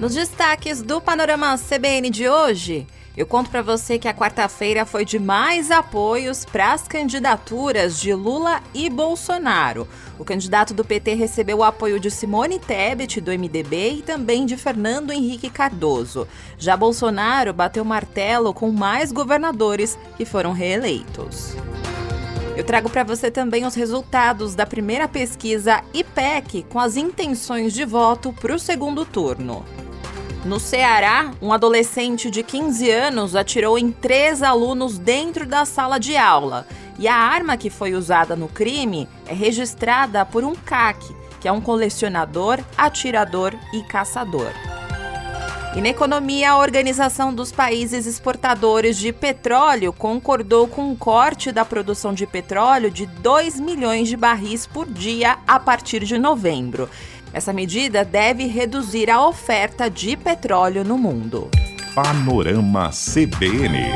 Nos destaques do Panorama CBN de hoje, eu conto para você que a quarta-feira foi de mais apoios para as candidaturas de Lula e Bolsonaro. O candidato do PT recebeu o apoio de Simone Tebet, do MDB, e também de Fernando Henrique Cardoso. Já Bolsonaro bateu martelo com mais governadores que foram reeleitos. Eu trago para você também os resultados da primeira pesquisa IPEC com as intenções de voto para o segundo turno. No Ceará, um adolescente de 15 anos atirou em 3 alunos dentro da sala de aula. E a arma que foi usada no crime é registrada por um CAC, que é um colecionador, atirador e caçador. E na economia, a Organização dos Países Exportadores de Petróleo concordou com um corte da produção de petróleo de 2 milhões de barris por dia a partir de novembro. Essa medida deve reduzir a oferta de petróleo no mundo. Panorama CBN.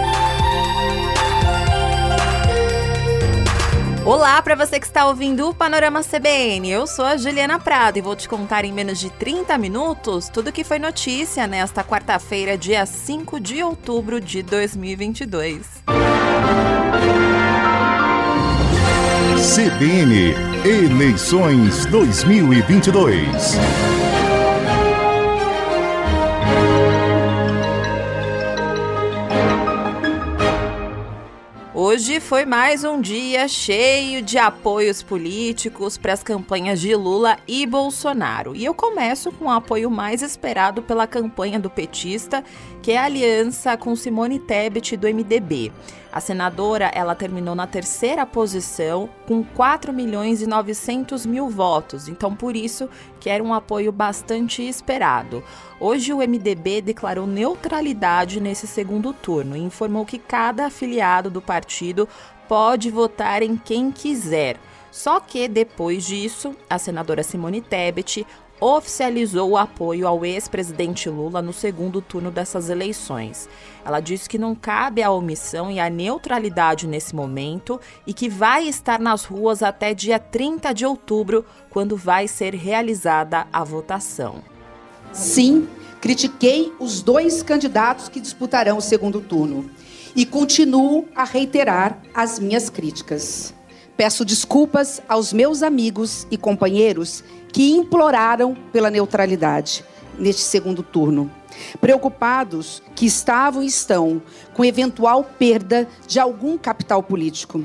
Olá para você que está ouvindo o Panorama CBN. Eu sou a Juliana Prado e vou te contar em menos de 30 minutos tudo que foi notícia nesta quarta-feira, dia 5 de outubro de 2022. CBN Eleições 2022. Hoje foi mais um dia cheio de apoios políticos para as campanhas de Lula e Bolsonaro. E eu começo com o apoio mais esperado pela campanha do petista, que é a aliança com Simone Tebet do MDB. A senadora, ela terminou na terceira posição com 4.900.000 votos, então por isso que era um apoio bastante esperado. Hoje o MDB declarou neutralidade nesse segundo turno e informou que cada afiliado do partido pode votar em quem quiser. Só que depois disso, a senadora Simone Tebet oficializou o apoio ao ex-presidente Lula no segundo turno dessas eleições. Ela disse que não cabe a omissão e a neutralidade nesse momento e que vai estar nas ruas até dia 30 de outubro, quando vai ser realizada a votação. Sim, critiquei os 2 candidatos que disputarão o segundo turno e continuo a reiterar as minhas críticas. Peço desculpas aos meus amigos e companheiros que imploraram pela neutralidade neste segundo turno, preocupados que estavam e estão com eventual perda de algum capital político,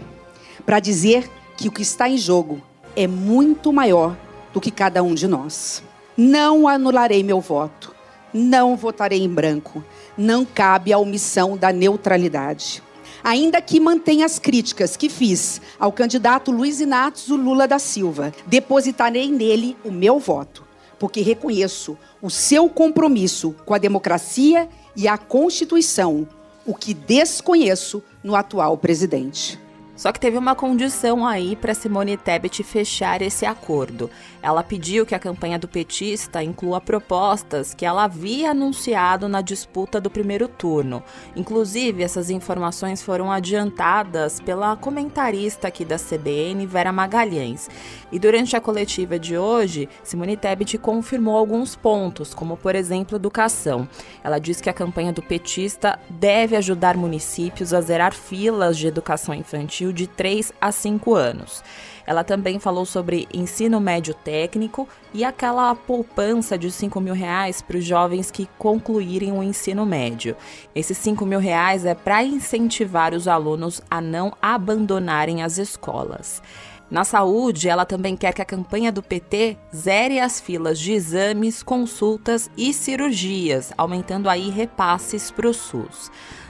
para dizer que o que está em jogo é muito maior do que cada um de nós. Não anularei meu voto, não votarei em branco, não cabe a omissão da neutralidade. Ainda que mantenha as críticas que fiz ao candidato Luiz Inácio Lula da Silva, depositarei nele o meu voto, porque reconheço o seu compromisso com a democracia e a Constituição, o que desconheço no atual presidente. Só que teve uma condição aí para Simone Tebet fechar esse acordo. Ela pediu que a campanha do petista inclua propostas que ela havia anunciado na disputa do primeiro turno. Inclusive, essas informações foram adiantadas pela comentarista aqui da CBN, Vera Magalhães. E durante a coletiva de hoje, Simone Tebet confirmou alguns pontos, como, por exemplo, educação. Ela disse que a campanha do petista deve ajudar municípios a zerar filas de educação infantil de 3 a 5 anos. Ela também falou sobre ensino médio técnico e aquela poupança de R$5.000 para os jovens que concluírem o ensino médio. Esses R$5.000 é para incentivar os alunos a não abandonarem as escolas. Na saúde, ela também quer que a campanha do PT zere as filas de exames, consultas e cirurgias, aumentando aí repasses para o SUS.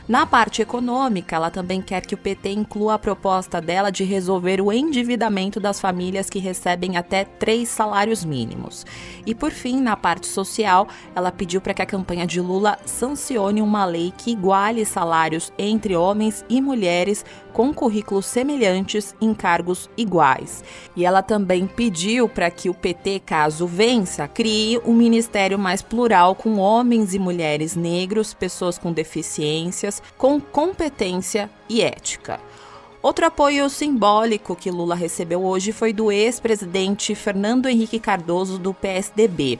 Na parte econômica, ela também quer que o PT inclua a proposta dela de resolver o endividamento das famílias que recebem até 3 salários mínimos. E, por fim, na parte social, ela pediu para que a campanha de Lula sancione uma lei que iguale salários entre homens e mulheres com currículos semelhantes em cargos iguais. E ela também pediu para que o PT, caso vença, crie um ministério mais plural com homens e mulheres negros, pessoas com deficiências, com competência e ética. Outro apoio simbólico que Lula recebeu hoje foi do ex-presidente Fernando Henrique Cardoso, do PSDB.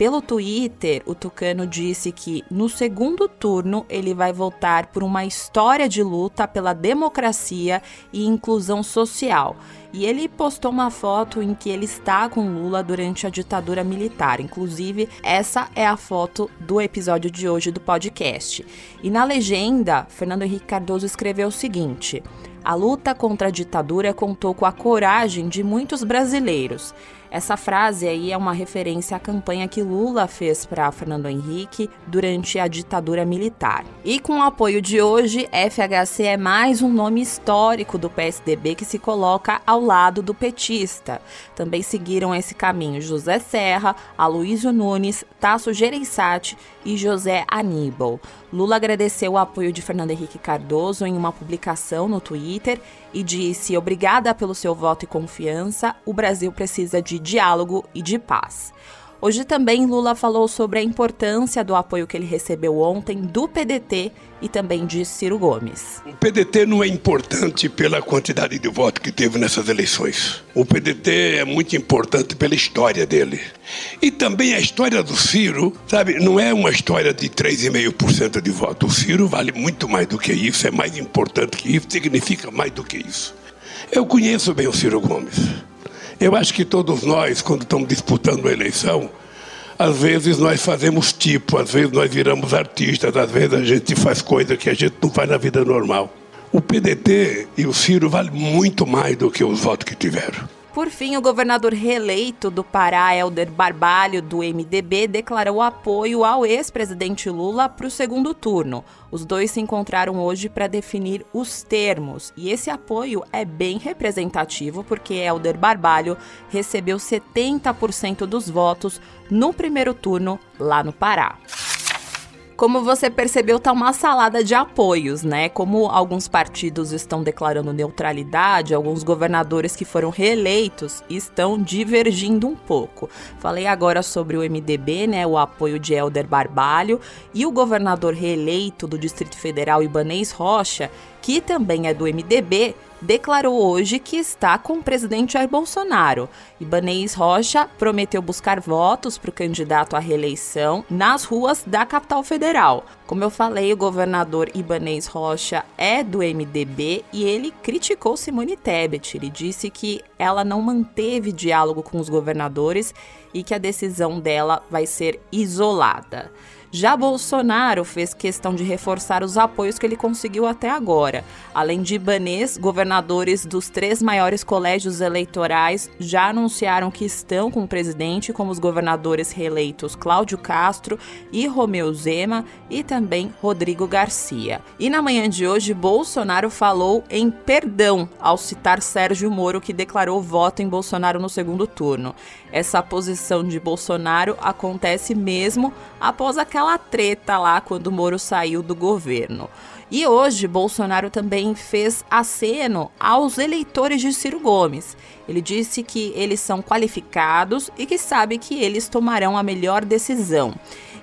Pelo Twitter, o tucano disse que no segundo turno ele vai votar por uma história de luta pela democracia e inclusão social. E ele postou uma foto em que ele está com Lula durante a ditadura militar. Inclusive, essa é a foto do episódio de hoje do podcast. E na legenda, Fernando Henrique Cardoso escreveu o seguinte: a luta contra a ditadura contou com a coragem de muitos brasileiros. Essa frase aí é uma referência à campanha que Lula fez para Fernando Henrique durante a ditadura militar. E com o apoio de hoje, FHC é mais um nome histórico do PSDB que se coloca ao lado do petista. Também seguiram esse caminho José Serra, Aloysio Nunes, Tasso Gereissati e José Aníbal. Lula agradeceu o apoio de Fernando Henrique Cardoso em uma publicação no Twitter e disse: obrigada pelo seu voto e confiança, o Brasil precisa de diálogo e de paz. Hoje também Lula falou sobre a importância do apoio que ele recebeu ontem do PDT e também de Ciro Gomes. O PDT não é importante pela quantidade de votos que teve nessas eleições. O PDT é muito importante pela história dele. E também a história do Ciro, sabe, não é uma história de 3,5% de voto. O Ciro vale muito mais do que isso, é mais importante que isso, significa mais do que isso. Eu conheço bem o Ciro Gomes. Eu acho que todos nós, quando estamos disputando a eleição, às vezes nós fazemos tipo, às vezes nós viramos artistas, às vezes a gente faz coisa que a gente não faz na vida normal. O PDT e o Ciro valem muito mais do que os votos que tiveram. Por fim, o governador reeleito do Pará, Helder Barbalho, do MDB, declarou apoio ao ex-presidente Lula para o segundo turno. Os dois se encontraram hoje para definir os termos. E esse apoio é bem representativo porque Helder Barbalho recebeu 70% dos votos no primeiro turno lá no Pará. Como você percebeu, tá uma salada de apoios, né? Como alguns partidos estão declarando neutralidade, alguns governadores que foram reeleitos estão divergindo um pouco. Falei agora sobre o MDB, né? O apoio de Helder Barbalho e o governador reeleito do Distrito Federal, Ibanez Rocha, que também é do MDB, declarou hoje que está com o presidente Jair Bolsonaro. Ibanez Rocha prometeu buscar votos para o candidato à reeleição nas ruas da capital federal. Como eu falei, o governador Ibanez Rocha é do MDB e ele criticou Simone Tebet. Ele disse que ela não manteve diálogo com os governadores e que a decisão dela vai ser isolada. Já Bolsonaro fez questão de reforçar os apoios que ele conseguiu até agora. Além de Ibanez, governadores dos 3 maiores colégios eleitorais já anunciaram que estão com o presidente, como os governadores reeleitos Cláudio Castro e Romeu Zema e também Rodrigo Garcia. E na manhã de hoje, Bolsonaro falou em perdão ao citar Sérgio Moro, que declarou voto em Bolsonaro no segundo turno. Essa posição de Bolsonaro acontece mesmo após aquela treta lá quando Moro saiu do governo. E hoje, Bolsonaro também fez aceno aos eleitores de Ciro Gomes. Ele disse que eles são qualificados e que sabe que eles tomarão a melhor decisão.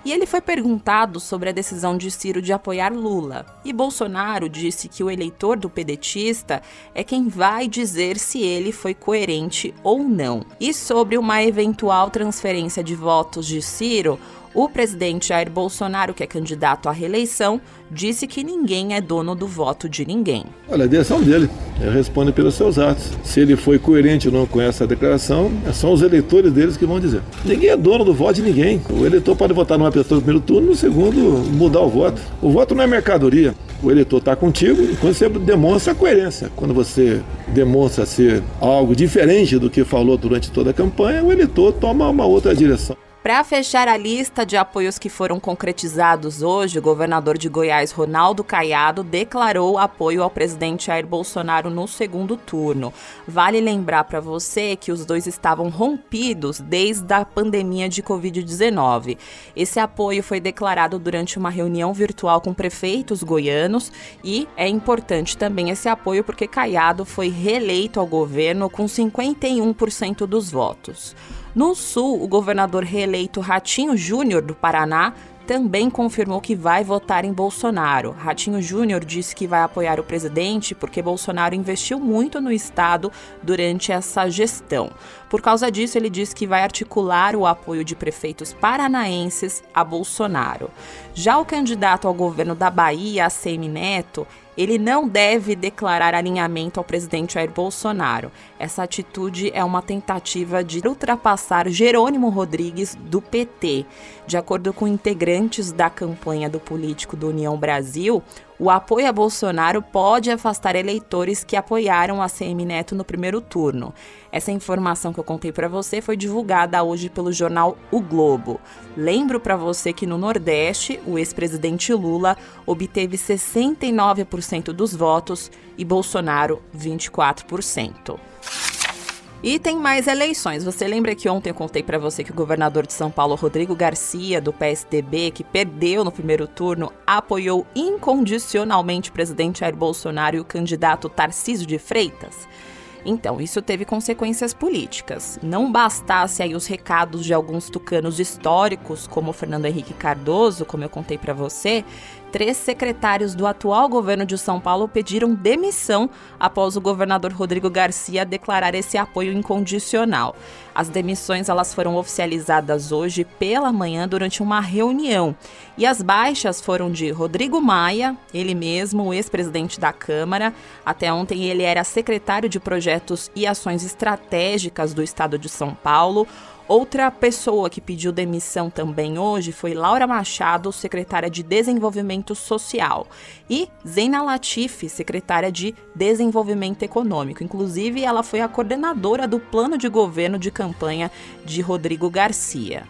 E ele foi perguntado sobre a decisão de Ciro de apoiar Lula. E Bolsonaro disse que o eleitor do pedetista é quem vai dizer se ele foi coerente ou não. E sobre uma eventual transferência de votos de Ciro, o presidente Jair Bolsonaro, que é candidato à reeleição, disse que ninguém é dono do voto de ninguém. Olha, a decisão dele, ele responde pelos seus atos. Se ele foi coerente ou não com essa declaração, são os eleitores deles que vão dizer. Ninguém é dono do voto de ninguém. O eleitor pode votar numa pessoa no primeiro turno, no segundo mudar o voto. O voto não é mercadoria. O eleitor está contigo e quando você demonstra a coerência. Quando você demonstra ser algo diferente do que falou durante toda a campanha, o eleitor toma uma outra direção. Para fechar a lista de apoios que foram concretizados hoje, o governador de Goiás, Ronaldo Caiado, declarou apoio ao presidente Jair Bolsonaro no segundo turno. Vale lembrar para você que os dois estavam rompidos desde a pandemia de Covid-19. Esse apoio foi declarado durante uma reunião virtual com prefeitos goianos e é importante também esse apoio porque Caiado foi reeleito ao governo com 51% dos votos. No Sul, o governador reeleito Ratinho Júnior, do Paraná, também confirmou que vai votar em Bolsonaro. Ratinho Júnior disse que vai apoiar o presidente porque Bolsonaro investiu muito no estado durante essa gestão. Por causa disso, ele disse que vai articular o apoio de prefeitos paranaenses a Bolsonaro. Já o candidato ao governo da Bahia, ACM Neto, ele não deve declarar alinhamento ao presidente Jair Bolsonaro. Essa atitude é uma tentativa de ultrapassar Jerônimo Rodrigues, do PT. De acordo com integrantes da campanha do político do União Brasil, o apoio a Bolsonaro pode afastar eleitores que apoiaram a ACM Neto no primeiro turno. Essa informação que eu contei para você foi divulgada hoje pelo jornal O Globo. Lembro para você que no Nordeste, o ex-presidente Lula obteve 69% dos votos e Bolsonaro 24%. E tem mais eleições. Você lembra que ontem eu contei para você que o governador de São Paulo, Rodrigo Garcia, do PSDB, que perdeu no primeiro turno, apoiou incondicionalmente o presidente Jair Bolsonaro e o candidato Tarcísio de Freitas? Então, isso teve consequências políticas. Não bastasse aí os recados de alguns tucanos históricos, como o Fernando Henrique Cardoso, como eu contei para você, 3 secretários do atual governo de São Paulo pediram demissão após o governador Rodrigo Garcia declarar esse apoio incondicional. As demissões elas foram oficializadas hoje pela manhã durante uma reunião. E as baixas foram de Rodrigo Maia, ele mesmo, o ex-presidente da Câmara. Até ontem ele era secretário de Projetos e Ações Estratégicas do Estado de São Paulo. Outra pessoa que pediu demissão também hoje foi Laura Machado, secretária de Desenvolvimento Social, e Zena Latifi, secretária de Desenvolvimento Econômico. Inclusive, ela foi a coordenadora do plano de governo de campanha de Rodrigo Garcia.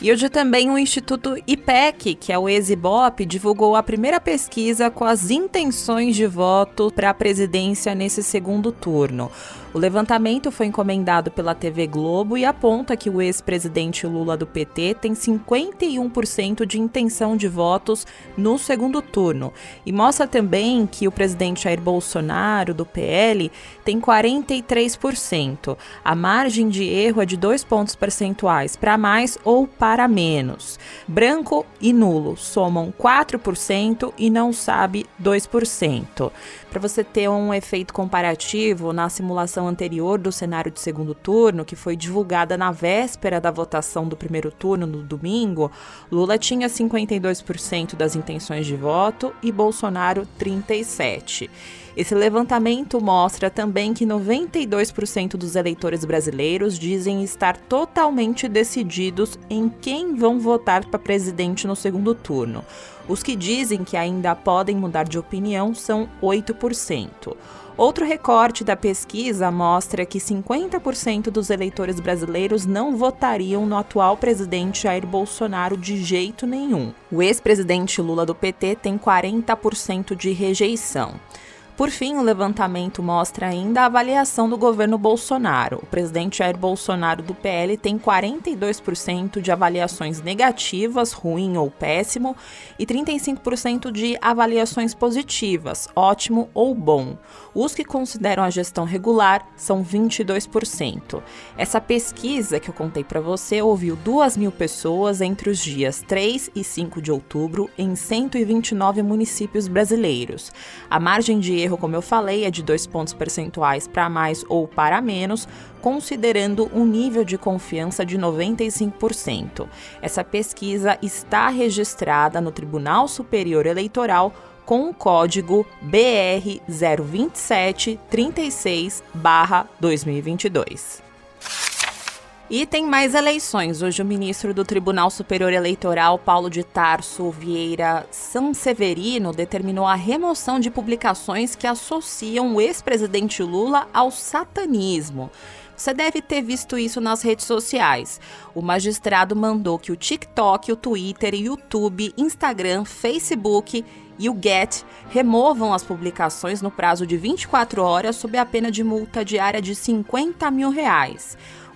E hoje também o Instituto IPEC, que é o ex-Ibope, divulgou a primeira pesquisa com as intenções de voto para a presidência nesse segundo turno. O levantamento foi encomendado pela TV Globo e aponta que o ex-presidente Lula do PT tem 51% de intenção de votos no segundo turno. E mostra também que o presidente Jair Bolsonaro, do PL, tem 43%. A margem de erro é de 2 pontos percentuais, para mais ou para menos. Branco e nulo somam 4% e não sabe 2%. Para você ter um efeito comparativo, na simulação anterior do cenário de segundo turno, que foi divulgada na véspera da votação do primeiro turno, no domingo, Lula tinha 52% das intenções de voto e Bolsonaro 37%. Esse levantamento mostra também que 92% dos eleitores brasileiros dizem estar totalmente decididos em quem vão votar para presidente no segundo turno. Os que dizem que ainda podem mudar de opinião são 8%. Outro recorte da pesquisa mostra que 50% dos eleitores brasileiros não votariam no atual presidente Jair Bolsonaro de jeito nenhum. O ex-presidente Lula do PT tem 40% de rejeição. Por fim, o levantamento mostra ainda a avaliação do governo Bolsonaro. O presidente Jair Bolsonaro do PL tem 42% de avaliações negativas, ruim ou péssimo, e 35% de avaliações positivas, ótimo ou bom. Os que consideram a gestão regular são 22%. Essa pesquisa que eu contei para você ouviu 2.000 pessoas entre os dias 3 e 5 de outubro em 129 municípios brasileiros. A margem de erro, como eu falei, é de 2 pontos percentuais para mais ou para menos, considerando um nível de confiança de 95%. Essa pesquisa está registrada no Tribunal Superior Eleitoral com o código BR 02736/2022. E tem mais eleições. Hoje o ministro do Tribunal Superior Eleitoral, Paulo de Tarso Vieira Sanseverino, determinou a remoção de publicações que associam o ex-presidente Lula ao satanismo. Você deve ter visto isso nas redes sociais. O magistrado mandou que o TikTok, o Twitter, o YouTube, Instagram, Facebook e o Get removam as publicações no prazo de 24 horas sob a pena de multa diária de R$50 mil.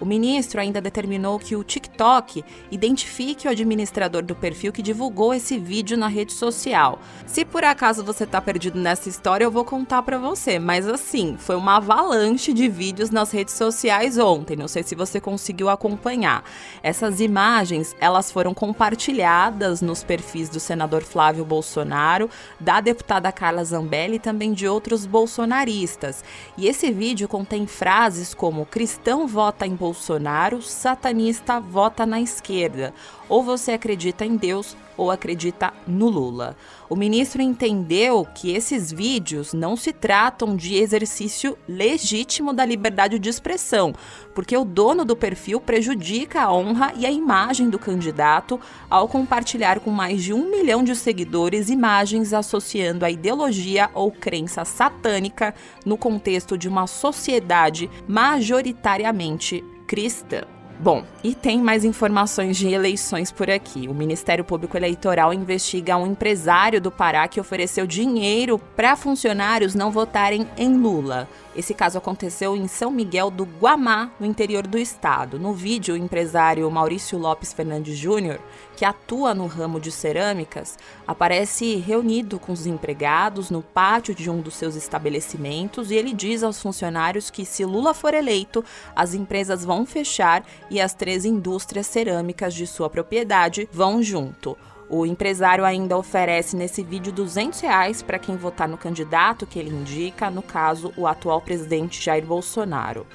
O ministro ainda determinou que o TikTok identifique o administrador do perfil que divulgou esse vídeo na rede social. Se por acaso você tá perdido nessa história, eu vou contar pra você, mas assim, foi uma avalanche de vídeos nas redes sociais ontem, não sei se você conseguiu acompanhar. Essas imagens, elas foram compartilhadas nos perfis do senador Flávio Bolsonaro, da deputada Carla Zambelli e também de outros bolsonaristas. E esse vídeo contém frases como cristão vota em Bolsonaro, satanista vota na esquerda. Ou você acredita em Deus ou acredita no Lula. O ministro entendeu que esses vídeos não se tratam de exercício legítimo da liberdade de expressão, porque o dono do perfil prejudica a honra e a imagem do candidato ao compartilhar com mais de 1 milhão de seguidores imagens associando a ideologia ou crença satânica no contexto de uma sociedade majoritariamente cristã. Bom, e tem mais informações de eleições por aqui. O Ministério Público Eleitoral investiga um empresário do Pará que ofereceu dinheiro para funcionários não votarem em Lula. Esse caso aconteceu em São Miguel do Guamá, no interior do estado. No vídeo, o empresário Maurício Lopes Fernandes Júnior, que atua no ramo de cerâmicas, aparece reunido com os empregados no pátio de um dos seus estabelecimentos e ele diz aos funcionários que se Lula for eleito, as empresas vão fechar e as 3 indústrias cerâmicas de sua propriedade vão junto. O empresário ainda oferece nesse vídeo R$200 para quem votar no candidato que ele indica, no caso, o atual presidente Jair Bolsonaro.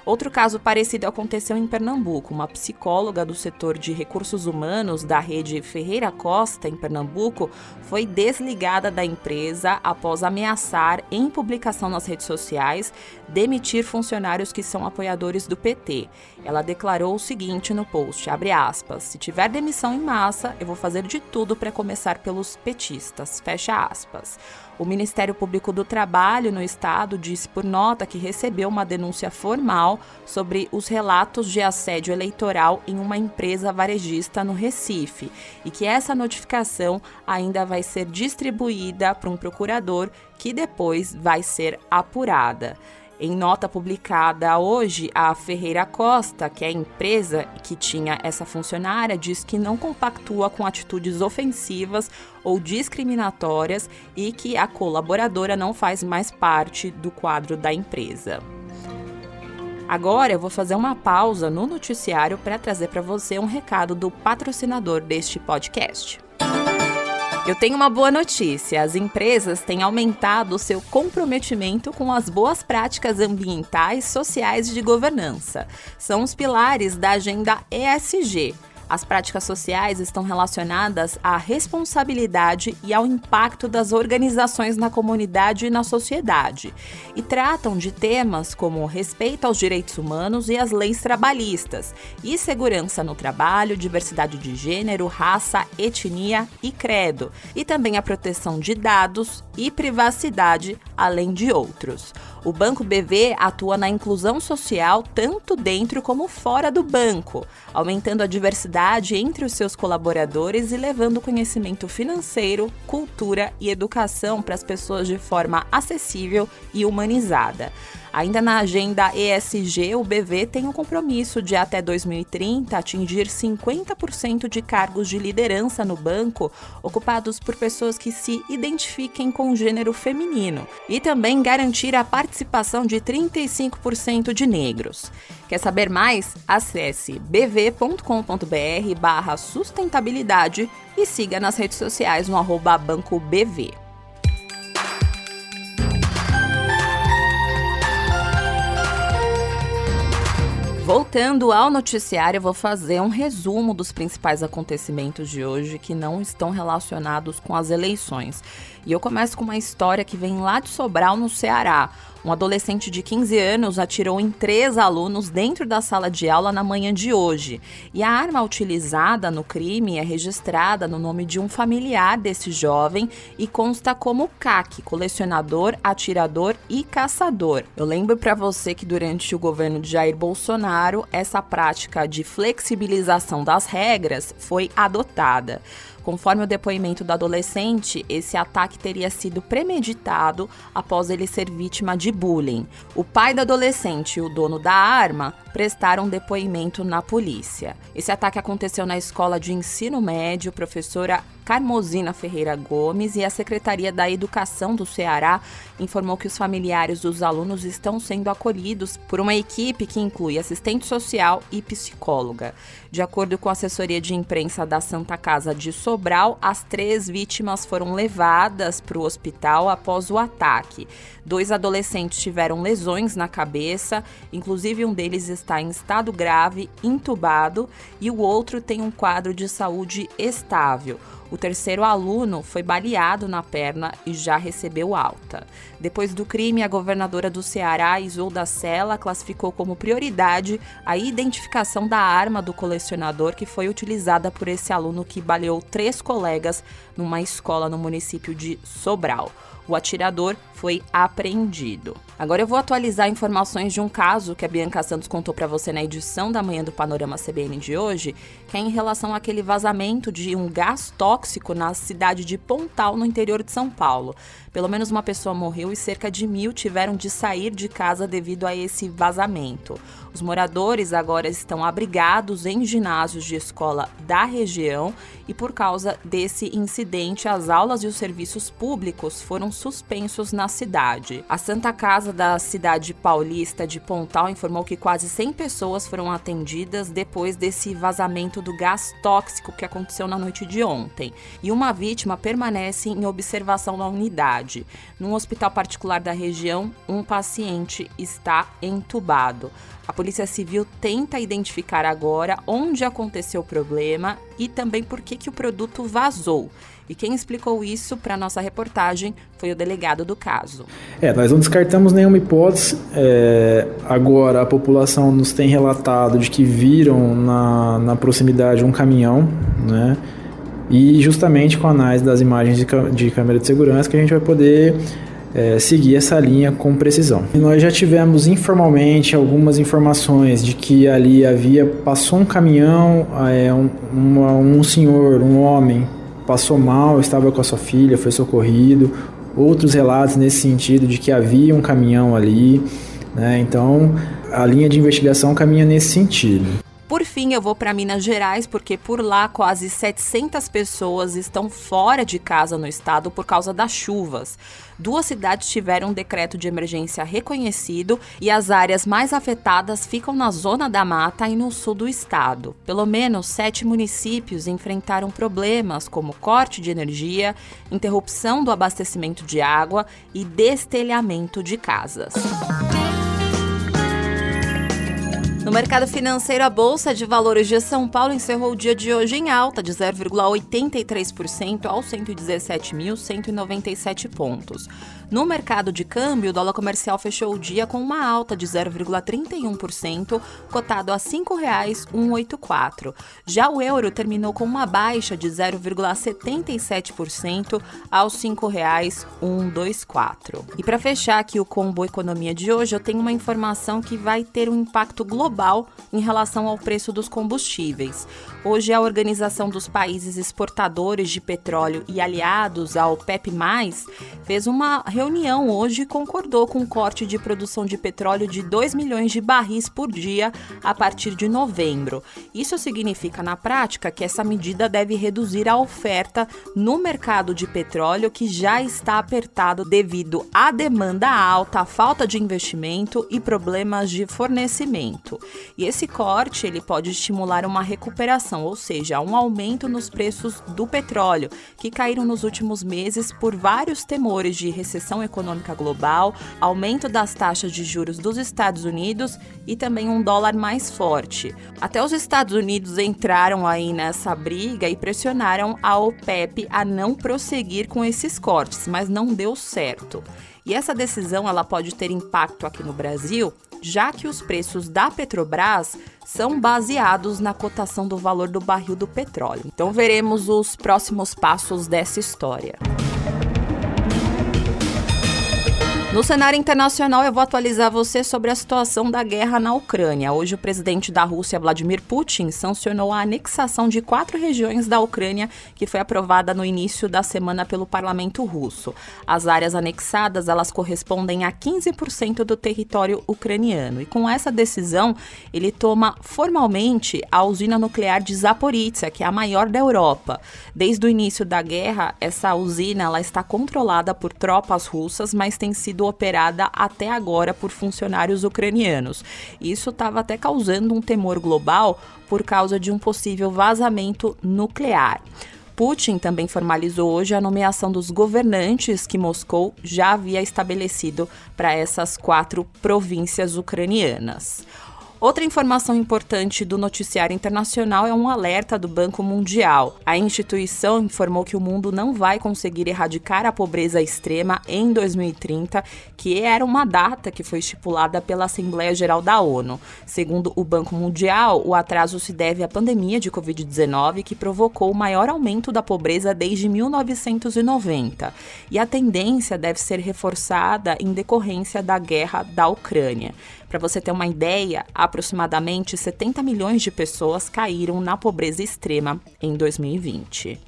Outro caso parecido aconteceu em Pernambuco. Uma psicóloga do setor de recursos humanos da rede Ferreira Costa, em Pernambuco, foi desligada da empresa após ameaçar, em publicação nas redes sociais, demitir funcionários que são apoiadores do PT. Ela declarou o seguinte no post, abre aspas, se tiver demissão em massa, eu vou fazer de tudo para começar pelos petistas, fecha aspas. O Ministério Público do Trabalho no estado disse por nota que recebeu uma denúncia formal sobre os relatos de assédio eleitoral em uma empresa varejista no Recife e que essa notificação ainda vai ser distribuída para um procurador que depois vai ser apurada. Em nota publicada hoje, a Ferreira Costa, que é a empresa que tinha essa funcionária, diz que não compactua com atitudes ofensivas ou discriminatórias e que a colaboradora não faz mais parte do quadro da empresa. Agora eu vou fazer uma pausa no noticiário para trazer para você um recado do patrocinador deste podcast. Eu tenho uma boa notícia, as empresas têm aumentado o seu comprometimento com as boas práticas ambientais, sociais e de governança. São os pilares da agenda ESG. As práticas sociais estão relacionadas à responsabilidade e ao impacto das organizações na comunidade e na sociedade, e tratam de temas como respeito aos direitos humanos e às leis trabalhistas, e segurança no trabalho, diversidade de gênero, raça, etnia e credo, e também a proteção de dados e privacidade, além de outros. O Banco BV atua na inclusão social tanto dentro como fora do banco, aumentando a diversidade entre os seus colaboradores e levando conhecimento financeiro, cultura e educação para as pessoas de forma acessível e humanizada. Ainda na agenda ESG, o BV tem um compromisso de até 2030 atingir 50% de cargos de liderança no banco ocupados por pessoas que se identifiquem com o gênero feminino e também garantir a participação de 35% de negros. Quer saber mais? Acesse bv.com.br/sustentabilidade e siga nas redes sociais no @BancoBV. Voltando ao noticiário, eu vou fazer um resumo dos principais acontecimentos de hoje que não estão relacionados com as eleições. E eu começo com uma história que vem lá de Sobral, no Ceará. Um adolescente de 15 anos atirou em 3 alunos dentro da sala de aula na manhã de hoje. E a arma utilizada no crime é registrada no nome de um familiar desse jovem e consta como CAC, colecionador, atirador e caçador. Eu lembro para você que durante o governo de Jair Bolsonaro, essa prática de flexibilização das regras foi adotada. Conforme o depoimento do adolescente, esse ataque teria sido premeditado após ele ser vítima de bullying. O pai do adolescente e o dono da arma prestaram depoimento na polícia. Esse ataque aconteceu na escola de ensino médio, professora Carmozina Ferreira Gomes, e a Secretaria da Educação do Ceará informou que os familiares dos alunos estão sendo acolhidos por uma equipe que inclui assistente social e psicóloga. De acordo com a assessoria de imprensa da Santa Casa de Sobral, as 3 vítimas foram levadas para o hospital após o ataque. 2 adolescentes tiveram lesões na cabeça, inclusive um deles está em estado grave, intubado, e o outro tem um quadro de saúde estável. O terceiro aluno foi baleado na perna e já recebeu alta. Depois do crime, a governadora do Ceará, Isolda Sela, classificou como prioridade a identificação da arma do colecionador que foi utilizada por esse aluno que baleou 3 colegas numa escola no município de Sobral. O atirador foi apreendido. Agora eu vou atualizar informações de um caso que a Bianca Santos contou para você na edição da manhã do Panorama CBN de hoje, que é em relação àquele vazamento de um gás tóxico na cidade de Pontal, no interior de São Paulo. Pelo menos uma pessoa morreu e cerca de 1.000 tiveram de sair de casa devido a esse vazamento. Os moradores agora estão abrigados em ginásios de escola da região e, por causa desse incidente, as aulas e os serviços públicos foram suspensos na cidade. A Santa Casa da cidade paulista de Pontal informou que quase 100 pessoas foram atendidas depois desse vazamento do gás tóxico que aconteceu na noite de ontem. E uma vítima permanece em observação na unidade. Num hospital particular da região, um paciente está entubado. A Polícia Civil tenta identificar agora onde aconteceu o problema e também por que o produto vazou. E quem explicou isso para a nossa reportagem foi o delegado do caso. Nós não descartamos nenhuma hipótese. Agora a população nos tem relatado de que viram na proximidade um caminhão, né? E justamente com a análise das imagens de câmera de segurança que a gente vai poder seguir essa linha com precisão. E nós já tivemos informalmente algumas informações de que ali passou um caminhão, um senhor, um homem, passou mal, estava com a sua filha, foi socorrido. Outros relatos nesse sentido de que havia um caminhão ali, né? Então a linha de investigação caminha nesse sentido. Por fim, eu vou para Minas Gerais, porque por lá quase 700 pessoas estão fora de casa no estado por causa das chuvas. 2 cidades tiveram um decreto de emergência reconhecido e as áreas mais afetadas ficam na zona da mata e no sul do estado. Pelo menos 7 municípios enfrentaram problemas como corte de energia, interrupção do abastecimento de água e destelhamento de casas. No mercado financeiro, a Bolsa de Valores de São Paulo encerrou o dia de hoje em alta de 0,83% aos 117.197 pontos. No mercado de câmbio, o dólar comercial fechou o dia com uma alta de 0,31%, cotado a R$ 5,184. Já o euro terminou com uma baixa de 0,77% aos R$ 5,124. E para fechar aqui o Combo Economia de hoje, eu tenho uma informação que vai ter um impacto global em relação ao preço dos combustíveis. Hoje, a Organização dos Países Exportadores de Petróleo e aliados ao OPEP+, fez uma reunião hoje e concordou com um corte de produção de petróleo de 2 milhões de barris por dia a partir de novembro. Isso significa, na prática, que essa medida deve reduzir a oferta no mercado de petróleo, que já está apertado devido à demanda alta, à falta de investimento e problemas de fornecimento. E esse corte ele pode estimular uma recuperação, ou seja, um aumento nos preços do petróleo, que caíram nos últimos meses por vários temores de recessão econômica global, aumento das taxas de juros dos Estados Unidos e também um dólar mais forte. Até os Estados Unidos entraram aí nessa briga e pressionaram a OPEP a não prosseguir com esses cortes, mas não deu certo. E essa decisão ela pode ter impacto aqui no Brasil, já que os preços da Petrobras são baseados na cotação do valor do barril do petróleo. Então veremos os próximos passos dessa história. No cenário internacional, eu vou atualizar você sobre a situação da guerra na Ucrânia. Hoje, o presidente da Rússia, Vladimir Putin, sancionou a anexação de 4 regiões da Ucrânia, que foi aprovada no início da semana pelo parlamento russo. As áreas anexadas, elas correspondem a 15% do território ucraniano. E com essa decisão, ele toma formalmente a usina nuclear de Zaporizhzhia, que é a maior da Europa. Desde o início da guerra, essa usina ela está controlada por tropas russas, mas tem sido operada até agora por funcionários ucranianos. Isso estava até causando um temor global por causa de um possível vazamento nuclear. Putin também formalizou hoje a nomeação dos governantes que Moscou já havia estabelecido para essas 4 províncias ucranianas. Outra informação importante do noticiário internacional é um alerta do Banco Mundial. A instituição informou que o mundo não vai conseguir erradicar a pobreza extrema em 2030, que era uma data que foi estipulada pela Assembleia Geral da ONU. Segundo o Banco Mundial, o atraso se deve à pandemia de Covid-19, que provocou o maior aumento da pobreza desde 1990. E a tendência deve ser reforçada em decorrência da guerra da Ucrânia. Para você ter uma ideia, aproximadamente 70 milhões de pessoas caíram na pobreza extrema em 2020.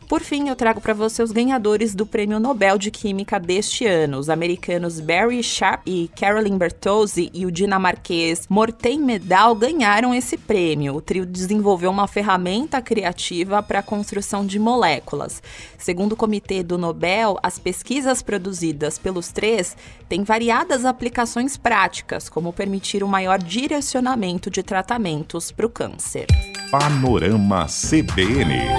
Por fim, eu trago para você os ganhadores do Prêmio Nobel de Química deste ano. Os americanos Barry Sharp e Caroline Bertozzi e o dinamarquês Morten Medal ganharam esse prêmio. O trio desenvolveu uma ferramenta criativa para a construção de moléculas. Segundo o Comitê do Nobel, as pesquisas produzidas pelos 3 têm variadas aplicações práticas, como permitir um maior direcionamento de tratamentos para o câncer. Panorama CBN.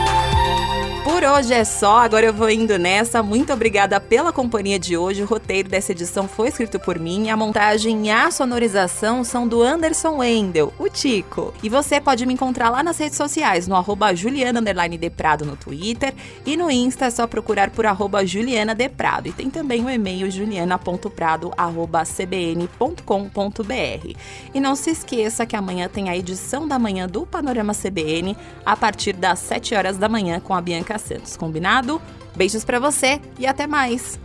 Por hoje é só, agora eu vou indo nessa. Muito obrigada pela companhia de hoje. O roteiro dessa edição foi escrito por mim. A montagem e a sonorização são do Anderson Wendel, o Tico. E você pode me encontrar lá nas redes sociais, no @Juliana_Deprado no Twitter. E no Insta é só procurar por @JulianaDeprado. E tem também o e-mail juliana.prado@cbn.com.br. E não se esqueça que amanhã tem a edição da manhã do Panorama CBN, a partir das 7 horas da manhã com a Bianca Santos, combinado? Beijos pra você e até mais!